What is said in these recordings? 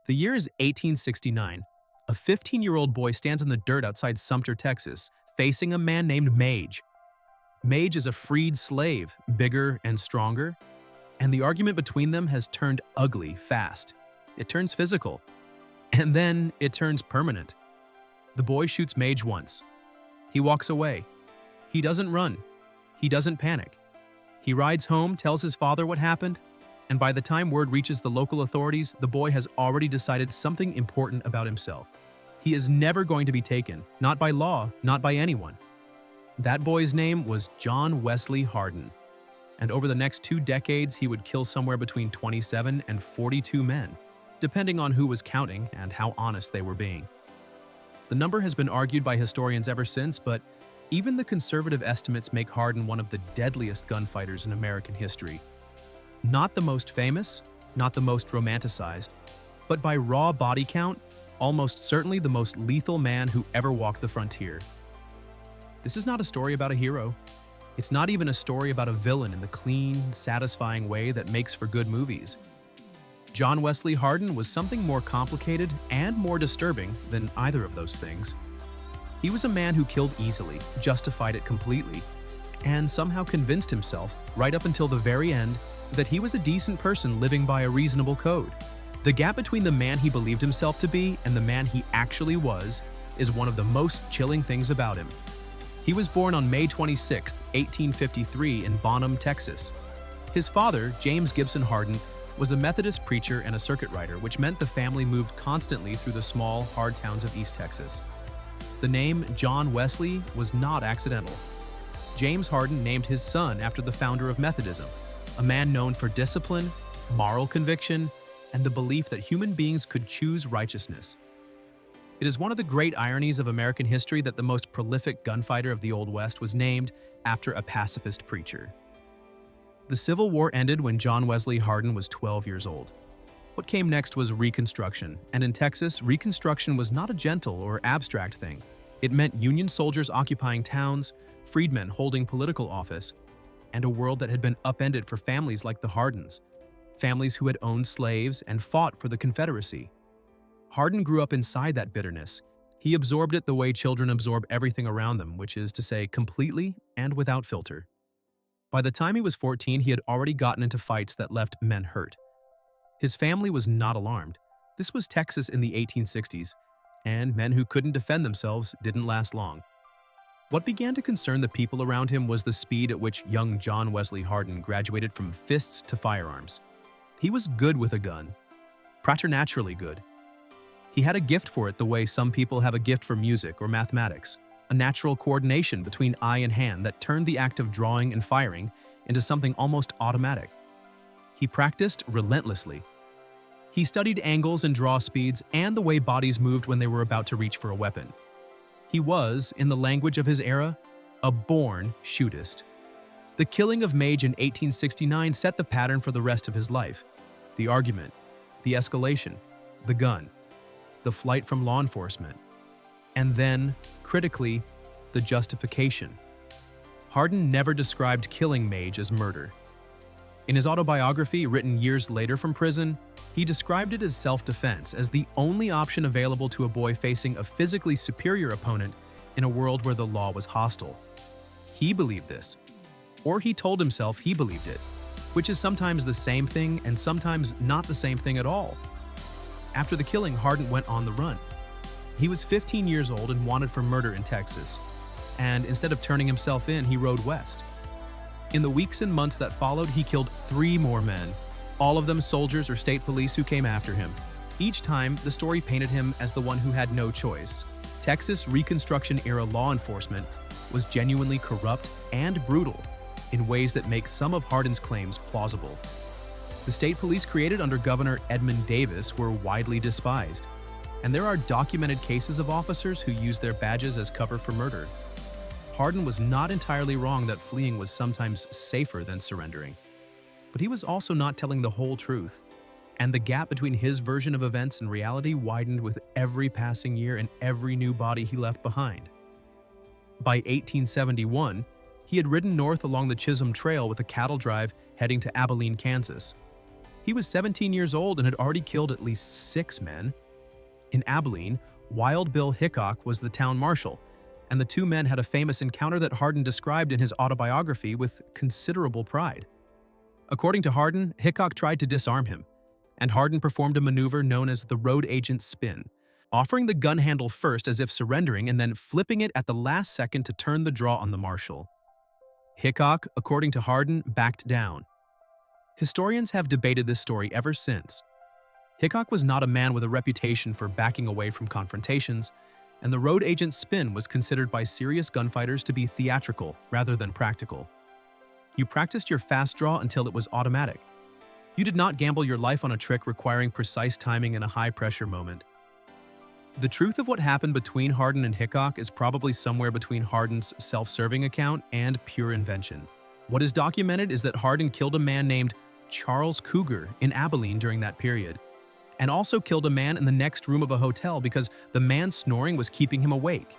The year is 1869. A 15-year-old boy stands in the dirt outside Sumter, Texas, facing a man named Mage. Mage is a freed slave, bigger and stronger, and the argument between them has turned ugly fast. It turns physical, and then it turns permanent. The boy shoots Mage once. He walks away. He doesn't run. He doesn't panic. He rides home, tells his father what happened, and by the time word reaches the local authorities, the boy has already decided something important about himself. He is never going to be taken, not by law, not by anyone. That boy's name was John Wesley Hardin, and over the next 2 decades, he would kill somewhere between 27 and 42 men, depending on who was counting and how honest they were being. The number has been argued by historians ever since, but even the conservative estimates make Hardin one of the deadliest gunfighters in American history. Not the most famous, not the most romanticized, but by raw body count, almost certainly the most lethal man who ever walked the frontier. This is not a story about a hero. It's not even a story about a villain in the clean, satisfying way that makes for good movies. John Wesley Hardin was something more complicated and more disturbing than either of those things. He was a man who killed easily, justified it completely, and somehow convinced himself, right up until the very end, that he was a decent person living by a reasonable code. The gap between the man he believed himself to be and the man he actually was is one of the most chilling things about him. He was born on May 26, 1853 in Bonham, Texas. His father, James Gibson Hardin, was a Methodist preacher and a circuit rider, which meant the family moved constantly through the small, hard towns of East Texas. The name John Wesley was not accidental. James Hardin named his son after the founder of Methodism, a man known for discipline, moral conviction, and the belief that human beings could choose righteousness. It is one of the great ironies of American history that the most prolific gunfighter of the Old West was named after a pacifist preacher. The Civil War ended when John Wesley Hardin was 12 years old. What came next was Reconstruction, and in Texas, Reconstruction was not a gentle or abstract thing. It meant Union soldiers occupying towns, freedmen holding political office, and a world that had been upended for families like the Hardins, families who had owned slaves and fought for the Confederacy. Hardin grew up inside that bitterness. He absorbed it the way children absorb everything around them, which is to say completely and without filter. By the time he was 14, he had already gotten into fights that left men hurt. His family was not alarmed. This was Texas in the 1860s, and men who couldn't defend themselves didn't last long. What began to concern the people around him was the speed at which young John Wesley Hardin graduated from fists to firearms. He was good with a gun, preternaturally good. He had a gift for it the way some people have a gift for music or mathematics, a natural coordination between eye and hand that turned the act of drawing and firing into something almost automatic. He practiced relentlessly. He studied angles and draw speeds and the way bodies moved when they were about to reach for a weapon. He was, in the language of his era, a born shootist. The killing of Mage in 1869 set the pattern for the rest of his life. The argument, the escalation, the gun, the flight from law enforcement, and then, critically, the justification. Hardin never described killing Mage as murder. In his autobiography, written years later from prison, he described it as self-defense, as the only option available to a boy facing a physically superior opponent in a world where the law was hostile. He believed this, or he told himself he believed it, which is sometimes the same thing and sometimes not the same thing at all. After the killing, Hardin went on the run. He was 15 years old and wanted for murder in Texas, and instead of turning himself in, he rode west. In the weeks and months that followed, he killed 3 more men, all of them soldiers or state police who came after him. Each time, the story painted him as the one who had no choice. Texas Reconstruction Era law enforcement was genuinely corrupt and brutal in ways that make some of Hardin's claims plausible. The state police created under Governor Edmund Davis were widely despised, and there are documented cases of officers who used their badges as cover for murder. Hardin was not entirely wrong that fleeing was sometimes safer than surrendering, but he was also not telling the whole truth, and the gap between his version of events and reality widened with every passing year and every new body he left behind. By 1871, he had ridden north along the Chisholm Trail with a cattle drive heading to Abilene, Kansas. He was 17 years old and had already killed at least 6 men. In Abilene, Wild Bill Hickok was the town marshal, and the two men had a famous encounter that Hardin described in his autobiography with considerable pride. According to Hardin, Hickok tried to disarm him, and Hardin performed a maneuver known as the road agent spin, offering the gun handle first as if surrendering and then flipping it at the last second to turn the draw on the marshal. Hickok, according to Hardin, backed down. Historians have debated this story ever since. Hickok was not a man with a reputation for backing away from confrontations, and the road agent spin was considered by serious gunfighters to be theatrical rather than practical. You practiced your fast draw until it was automatic. You did not gamble your life on a trick requiring precise timing in a high-pressure moment. The truth of what happened between Hardin and Hickok is probably somewhere between Hardin's self-serving account and pure invention. What is documented is that Hardin killed a man named Charles Cougar in Abilene during that period, and also killed a man in the next room of a hotel because the man's snoring was keeping him awake.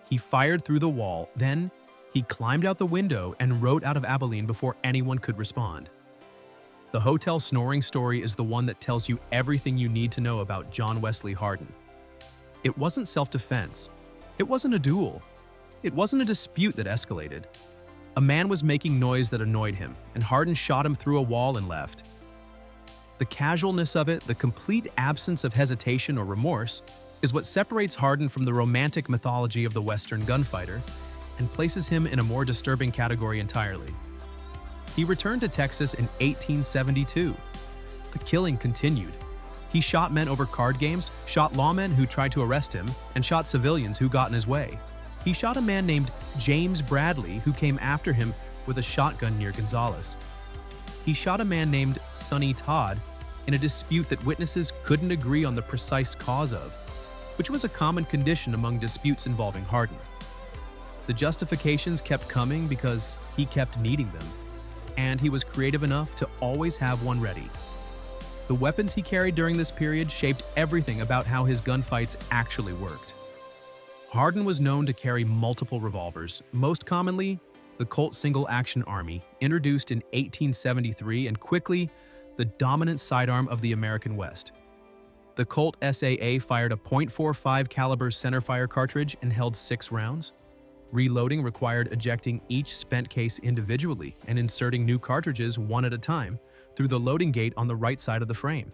He fired through the wall, then he climbed out the window and rode out of Abilene before anyone could respond. The hotel snoring story is the one that tells you everything you need to know about John Wesley Hardin. It wasn't self-defense. It wasn't a duel. It wasn't a dispute that escalated. A man was making noise that annoyed him, and Hardin shot him through a wall and left. The casualness of it, the complete absence of hesitation or remorse, is what separates Hardin from the romantic mythology of the Western gunfighter and places him in a more disturbing category entirely. He returned to Texas in 1872. The killing continued. He shot men over card games, shot lawmen who tried to arrest him, and shot civilians who got in his way. He shot a man named James Bradley who came after him with a shotgun near Gonzales. He shot a man named Sonny Todd in a dispute that witnesses couldn't agree on the precise cause of, which was a common condition among disputes involving Hardin. The justifications kept coming because he kept needing them, and he was creative enough to always have one ready. The weapons he carried during this period shaped everything about how his gunfights actually worked. Hardin was known to carry multiple revolvers, most commonly the Colt Single Action Army, introduced in 1873 and quickly the dominant sidearm of the American West. The Colt SAA fired a .45 caliber centerfire cartridge and held 6 rounds. Reloading required ejecting each spent case individually and inserting new cartridges one at a time through the loading gate on the right side of the frame.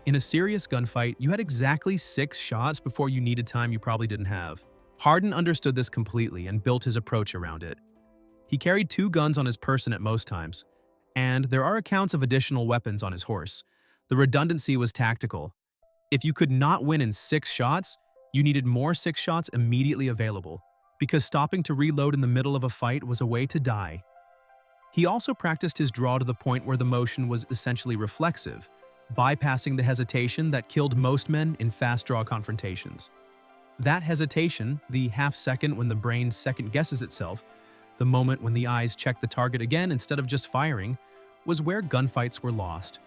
In a serious gunfight, you had exactly 6 shots before you needed time you probably didn't have. Hardin understood this completely and built his approach around it. He carried 2 guns on his person at most times, and there are accounts of additional weapons on his horse. The redundancy was tactical. If you could not win in 6 shots, you needed more 6 shots immediately available, because stopping to reload in the middle of a fight was a way to die. He also practiced his draw to the point where the motion was essentially reflexive, bypassing the hesitation that killed most men in fast draw confrontations. That hesitation, the half second when the brain second guesses itself, the moment when the eyes check the target again instead of just firing, was where gunfights were lost.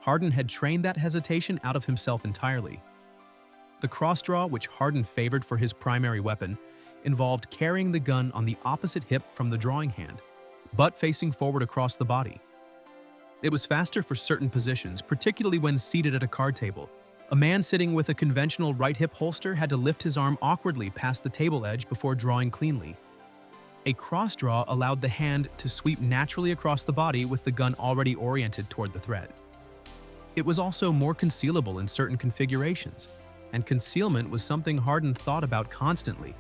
Hardin had trained that hesitation out of himself entirely. The cross-draw, which Hardin favored for his primary weapon, involved carrying the gun on the opposite hip from the drawing hand, butt facing forward across the body. It was faster for certain positions, particularly when seated at a card table. A man sitting with a conventional right hip holster had to lift his arm awkwardly past the table edge before drawing cleanly. A cross draw allowed the hand to sweep naturally across the body with the gun already oriented toward the threat. It was also more concealable in certain configurations, and concealment was something Hardin thought about constantly.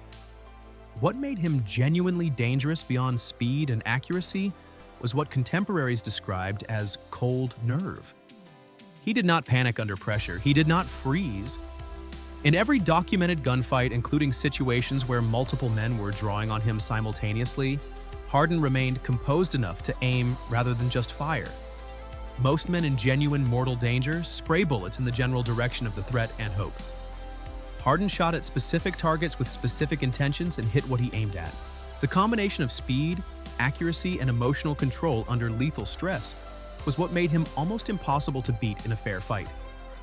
What made him genuinely dangerous beyond speed and accuracy was what contemporaries described as cold nerve. He did not panic under pressure. He did not freeze. In every documented gunfight, including situations where multiple men were drawing on him simultaneously, Hardin remained composed enough to aim rather than just fire. Most men in genuine mortal danger spray bullets in the general direction of the threat and hope. Hardin shot at specific targets with specific intentions and hit what he aimed at. The combination of speed, accuracy, and emotional control under lethal stress was what made him almost impossible to beat in a fair fight,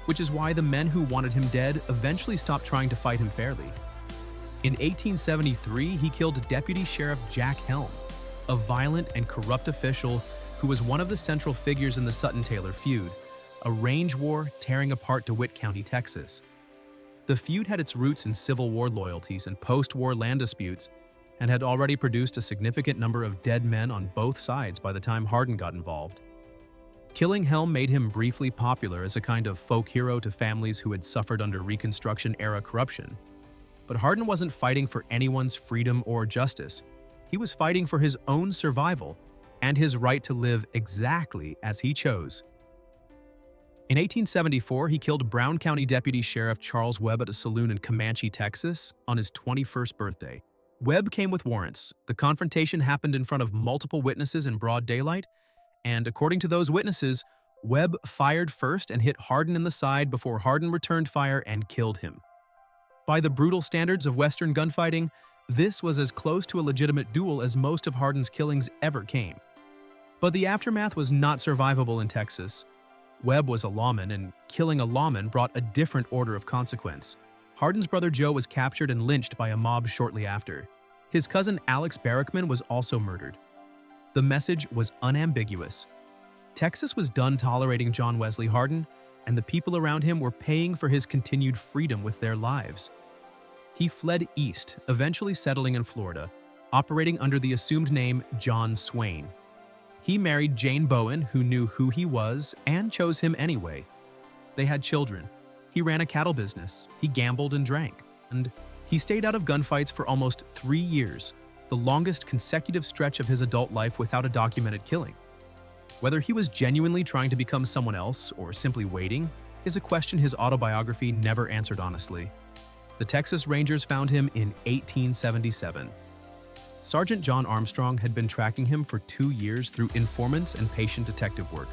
which is why the men who wanted him dead eventually stopped trying to fight him fairly. In 1873, he killed Deputy Sheriff Jack Helm, a violent and corrupt official who was one of the central figures in the Sutton-Taylor feud, a range war tearing apart DeWitt County, Texas. The feud had its roots in Civil War loyalties and post-war land disputes, and had already produced a significant number of dead men on both sides by the time Hardin got involved. Killing Helm made him briefly popular as a kind of folk hero to families who had suffered under Reconstruction Era corruption. But Hardin wasn't fighting for anyone's freedom or justice. He was fighting for his own survival and his right to live exactly as he chose. In 1874, he killed Brown County Deputy Sheriff Charles Webb at a saloon in Comanche, Texas, on his 21st birthday. Webb came with warrants. The confrontation happened in front of multiple witnesses in broad daylight, and according to those witnesses, Webb fired first and hit Hardin in the side before Hardin returned fire and killed him. By the brutal standards of Western gunfighting, this was as close to a legitimate duel as most of Hardin's killings ever came. But the aftermath was not survivable in Texas. Webb was a lawman, and killing a lawman brought a different order of consequence. Hardin's brother Joe was captured and lynched by a mob shortly after. His cousin Alex Barrickman was also murdered. The message was unambiguous. Texas was done tolerating John Wesley Hardin, and the people around him were paying for his continued freedom with their lives. He fled east, eventually settling in Florida, operating under the assumed name John Swain. He married Jane Bowen, who knew who he was and chose him anyway. They had children. He ran a cattle business. He gambled and drank. And he stayed out of gunfights for almost 3 years, the longest consecutive stretch of his adult life without a documented killing. Whether he was genuinely trying to become someone else or simply waiting is a question his autobiography never answered honestly. The Texas Rangers found him in 1877. Sergeant John Armstrong had been tracking him for 2 years through informants and patient detective work.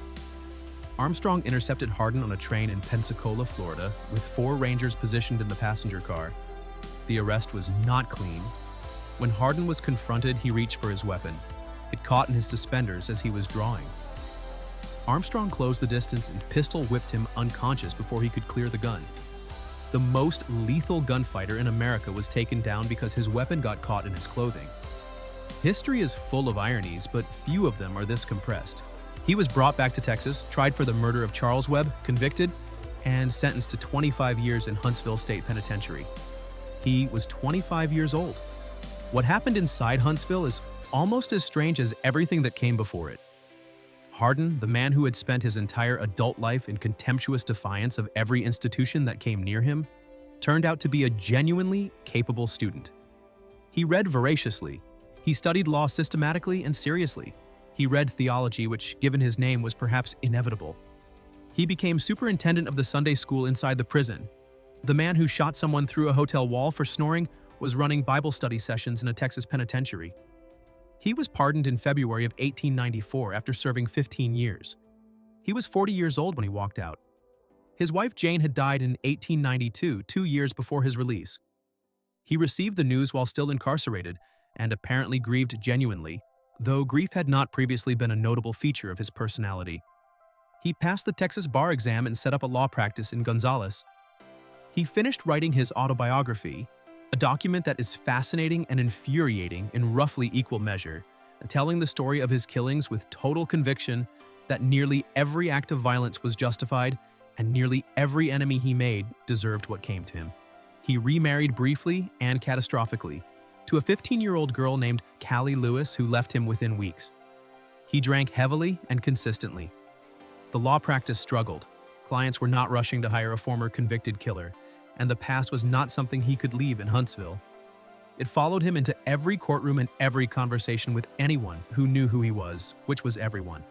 Armstrong intercepted Hardin on a train in Pensacola, Florida, with 4 Rangers positioned in the passenger car. The arrest was not clean. When Hardin was confronted, he reached for his weapon. It caught in his suspenders as he was drawing. Armstrong closed the distance and pistol-whipped him unconscious before he could clear the gun. The most lethal gunfighter in America was taken down because his weapon got caught in his clothing. History is full of ironies, but few of them are this compressed. He was brought back to Texas, tried for the murder of Charles Webb, convicted, and sentenced to 25 years in Huntsville State Penitentiary. He was 25 years old. What happened inside Huntsville is almost as strange as everything that came before it. Hardin, the man who had spent his entire adult life in contemptuous defiance of every institution that came near him, turned out to be a genuinely capable student. He read voraciously. He studied law systematically and seriously. He read theology, which, given his name, was perhaps inevitable. He became superintendent of the Sunday school inside the prison. The man who shot someone through a hotel wall for snoring was running Bible study sessions in a Texas penitentiary. He was pardoned in February of 1894 after serving 15 years. He was 40 years old when he walked out. His wife Jane had died in 1892, 2 years before his release. He received the news while still incarcerated and apparently grieved genuinely, though grief had not previously been a notable feature of his personality. He passed the Texas bar exam and set up a law practice in Gonzales. He finished writing his autobiography, a document that is fascinating and infuriating in roughly equal measure, telling the story of his killings with total conviction that nearly every act of violence was justified and nearly every enemy he made deserved what came to him. He remarried briefly and catastrophically to a 15-year-old girl named Callie Lewis who left him within weeks. He drank heavily and consistently. The law practice struggled. Clients were not rushing to hire a former convicted killer, and the past was not something he could leave in Huntsville. It followed him into every courtroom and every conversation with anyone who knew who he was, which was everyone.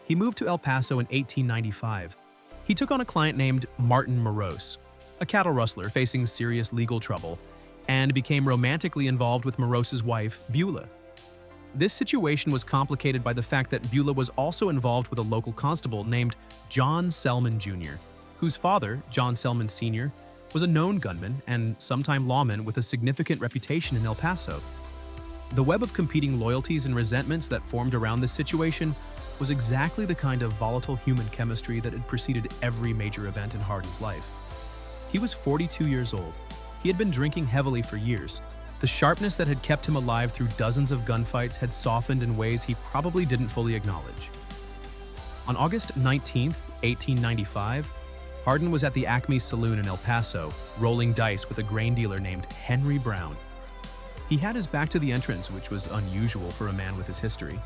He moved to El Paso in 1895. He took on a client named Martin Morose, a cattle rustler facing serious legal trouble, and became romantically involved with Morose's wife, Beulah. This situation was complicated by the fact that Beulah was also involved with a local constable named John Selman Jr., whose father, John Selman Sr., was a known gunman and sometime lawman with a significant reputation in El Paso. The web of competing loyalties and resentments that formed around this situation was exactly the kind of volatile human chemistry that had preceded every major event in Hardin's life. He was 42 years old. He had been drinking heavily for years. The sharpness that had kept him alive through dozens of gunfights had softened in ways he probably didn't fully acknowledge. On August 19, 1895, Hardin was at the Acme Saloon in El Paso, rolling dice with a grain dealer named Henry Brown. He had his back to the entrance, which was unusual for a man with his history.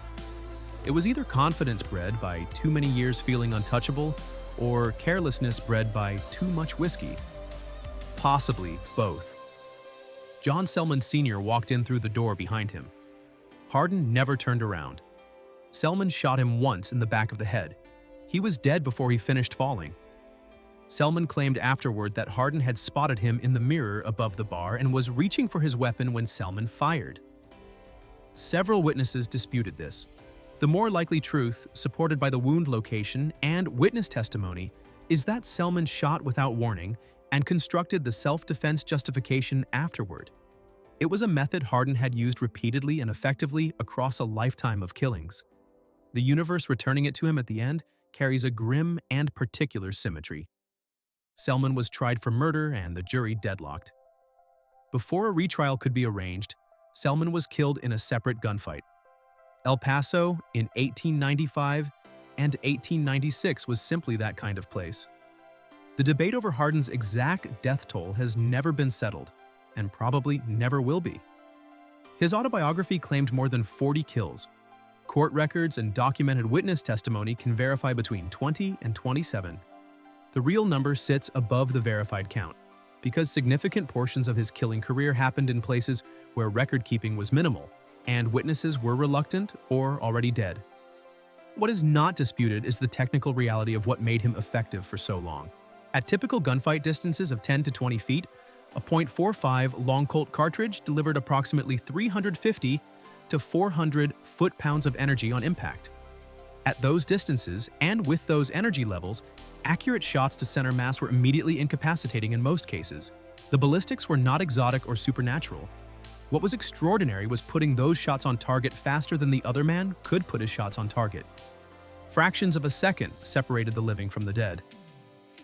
It was either confidence bred by too many years feeling untouchable, or carelessness bred by too much whiskey. Possibly both. John Selman Sr. walked in through the door behind him. Hardin never turned around. Selman shot him once in the back of the head. He was dead before he finished falling. Selman claimed afterward that Hardin had spotted him in the mirror above the bar and was reaching for his weapon when Selman fired. Several witnesses disputed this. The more likely truth, supported by the wound location and witness testimony, is that Selman shot without warning and constructed the self-defense justification afterward. It was a method Hardin had used repeatedly and effectively across a lifetime of killings. The universe returning it to him at the end carries a grim and particular symmetry. Selman was tried for murder and the jury deadlocked. Before a retrial could be arranged, Selman was killed in a separate gunfight. El Paso in 1895 and 1896 was simply that kind of place. The debate over Hardin's exact death toll has never been settled, and probably never will be. His autobiography claimed more than 40 kills. Court records and documented witness testimony can verify between 20 and 27. The real number sits above the verified count, because significant portions of his killing career happened in places where record-keeping was minimal, and witnesses were reluctant or already dead. What is not disputed is the technical reality of what made him effective for so long. At typical gunfight distances of 10 to 20 feet, a .45 long Colt cartridge delivered approximately 350 to 400 foot-pounds of energy on impact. At those distances, and with those energy levels, accurate shots to center mass were immediately incapacitating in most cases. The ballistics were not exotic or supernatural. What was extraordinary was putting those shots on target faster than the other man could put his shots on target. Fractions of a second separated the living from the dead.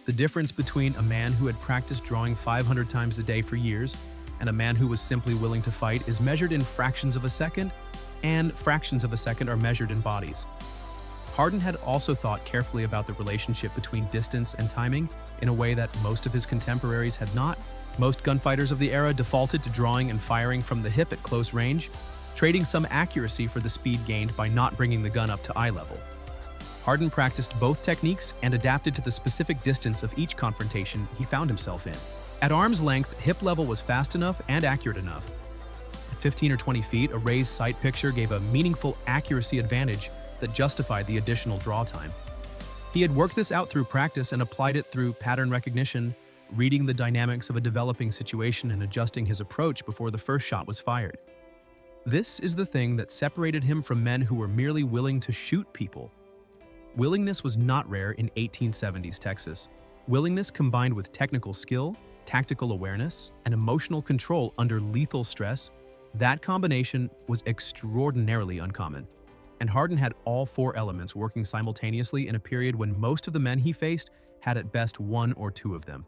The difference between a man who had practiced drawing 500 times a day for years and a man who was simply willing to fight is measured in fractions of a second, and fractions of a second are measured in bodies. Hardin had also thought carefully about the relationship between distance and timing in a way that most of his contemporaries had not. Most gunfighters of the era defaulted to drawing and firing from the hip at close range, trading some accuracy for the speed gained by not bringing the gun up to eye level. Hardin practiced both techniques and adapted to the specific distance of each confrontation he found himself in. At arm's length, hip level was fast enough and accurate enough. At 15 or 20 feet, a raised sight picture gave a meaningful accuracy advantage that justified the additional draw time. He had worked this out through practice and applied it through pattern recognition, reading the dynamics of a developing situation and adjusting his approach before the first shot was fired. This is the thing that separated him from men who were merely willing to shoot people. Willingness was not rare in 1870s Texas. Willingness combined with technical skill, tactical awareness, and emotional control under lethal stress, that combination was extraordinarily uncommon. And Hardin had all four elements working simultaneously in a period when most of the men he faced had at best one or two of them.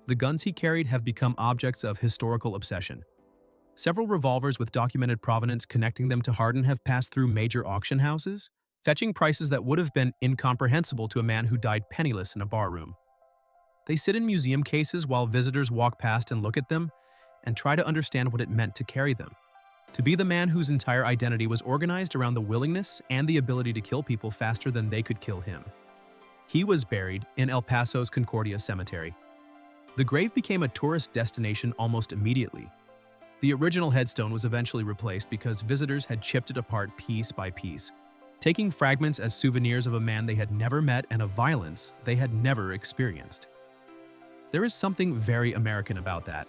The guns he carried have become objects of historical obsession. Several revolvers with documented provenance connecting them to Hardin have passed through major auction houses, fetching prices that would have been incomprehensible to a man who died penniless in a barroom. They sit in museum cases while visitors walk past and look at them and try to understand what it meant to carry them. To be the man whose entire identity was organized around the willingness and the ability to kill people faster than they could kill him. He was buried in El Paso's Concordia Cemetery. The grave became a tourist destination almost immediately. The original headstone was eventually replaced because visitors had chipped it apart piece by piece, taking fragments as souvenirs of a man they had never met and of violence they had never experienced. There is something very American about that.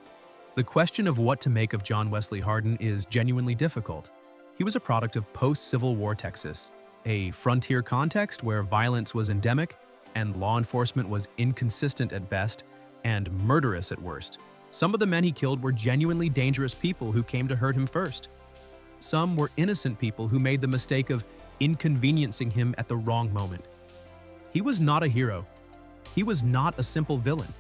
The question of what to make of John Wesley Hardin is genuinely difficult. He was a product of post-Civil War Texas, a frontier context where violence was endemic and law enforcement was inconsistent at best and murderous at worst. Some of the men he killed were genuinely dangerous people who came to hurt him first. Some were innocent people who made the mistake of inconveniencing him at the wrong moment. He was not a hero. He was not a simple villain.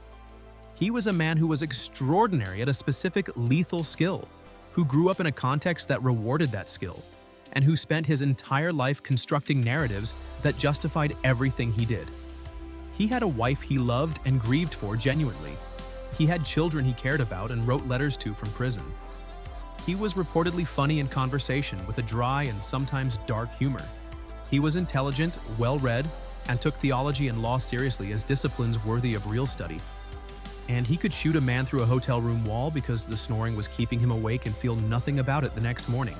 He was a man who was extraordinary at a specific lethal skill. who grew up in a context that rewarded that skill, and who spent his entire life constructing narratives that justified everything he did. He had a wife he loved and grieved for genuinely. He had children he cared about and wrote letters to from prison. He was reportedly funny in conversation with a dry and sometimes dark humor. He was intelligent, well-read, and took theology and law seriously as disciplines worthy of real study. And he could shoot a man through a hotel room wall because the snoring was keeping him awake and feel nothing about it the next morning.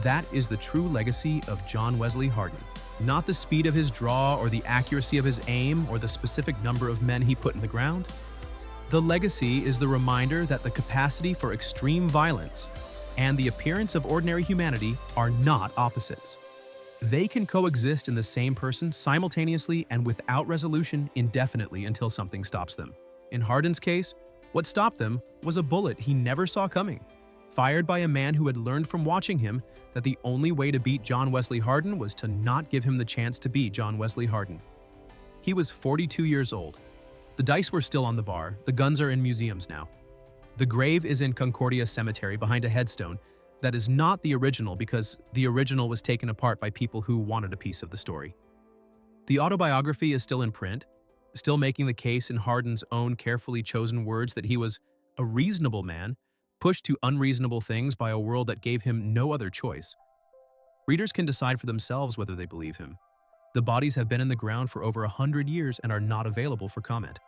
That is the true legacy of John Wesley Hardin. Not the speed of his draw or the accuracy of his aim or the specific number of men he put in the ground. The legacy is the reminder that the capacity for extreme violence and the appearance of ordinary humanity are not opposites. They can coexist in the same person simultaneously and without resolution indefinitely until something stops them. In Hardin's case, what stopped them was a bullet he never saw coming, fired by a man who had learned from watching him that the only way to beat John Wesley Hardin was to not give him the chance to be John Wesley Hardin. He was 42 years old. The dice were still on the bar, the guns are in museums now. The grave is in Concordia Cemetery behind a headstone that is not the original because the original was taken apart by people who wanted a piece of the story. The autobiography is still in print, still making the case in Hardin's own carefully chosen words that he was a reasonable man, pushed to unreasonable things by a world that gave him no other choice. Readers can decide for themselves whether they believe him. The bodies have been in the ground for over 100 years and are not available for comment.